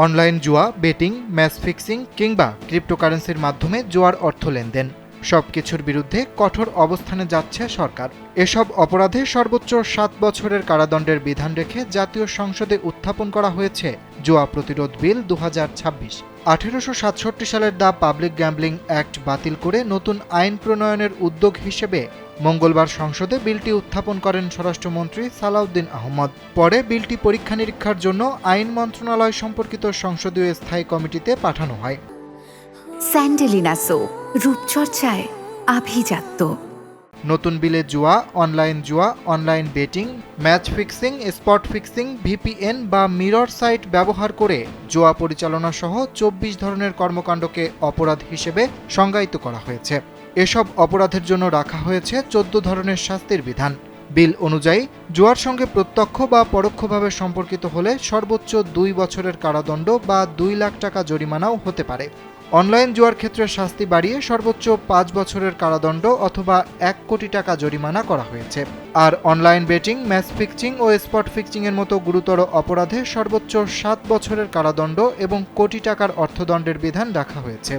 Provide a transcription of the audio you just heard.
Online জুয়া, betting, match fixing কিংবা ক্রিপ্টোকারেন্সির মাধ্যমে জুয়ার অর্থ লেনদেন সবকিছুর বিরুদ্ধে কঠোর অবস্থানে যাচ্ছে সরকার। এসব অপরাধে সর্বোচ্চ 7 বছরের কারাদণ্ডের বিধান রেখে জাতীয় সংসদে উত্থাপন করা হয়েছে জুয়া প্রতিরোধ বিল 2026। 1867 সালের দ্য পাবলিক গ্যাম্বলিং অ্যাক্ট বাতিল করে নতুন আইন প্রণয়নের উদ্যোগ হিসেবে মঙ্গলবার সংসদে বিলটি উত্থাপন করেন স্বরাষ্ট্রমন্ত্রী সালাউদ্দিন আহমদ। পরে বিলটি পরীক্ষা নিরীক্ষার জন্য আইন মন্ত্রণালয় সম্পর্কিত সংসদীয় স্থায়ী কমিটিতে পাঠানো হয়। স্যান্ডেলিনা সো, রূপচর্চায় আভিজাত্য। নতুন বিলে জুয়া, online betting, match fixing, spot fixing, VPN বা মিরর সাইট ব্যবহার করে জুয়া পরিচালনা সহ 24 ধরনের কর্মকাণ্ডকে অপরাধ হিসেবে সংজ্ঞায়িত করা হয়েছে। এসব অপরাধের জন্য রাখা হয়েছে 14 ধরনের শাস্তির বিধান। বিল অনুযায়ী জুয়ার সঙ্গে প্রত্যক্ষ বা পরোক্ষভাবে সম্পর্কিত হলে সর্বোচ্চ 2 বছরের কারাদণ্ড বা 2 লাখ টাকা জরিমানাও হতে পারে। অনলাইন জুয়ার ক্ষেত্রে শাস্তি বাড়িয়ে সর্বোচ্চ 5 বছরের কারাদণ্ড অথবা 1 কোটি টাকা জরিমানা করা হয়েছে। আর অনলাইন বেটিং, ম্যাচ ফিক্সিং ও স্পট ফিক্সিং এর মতো গুরুতর অপরাধে সর্বোচ্চ 7 বছরের কারাদণ্ড এবং কোটি টাকার অর্থদণ্ডের বিধান রাখা হয়েছে।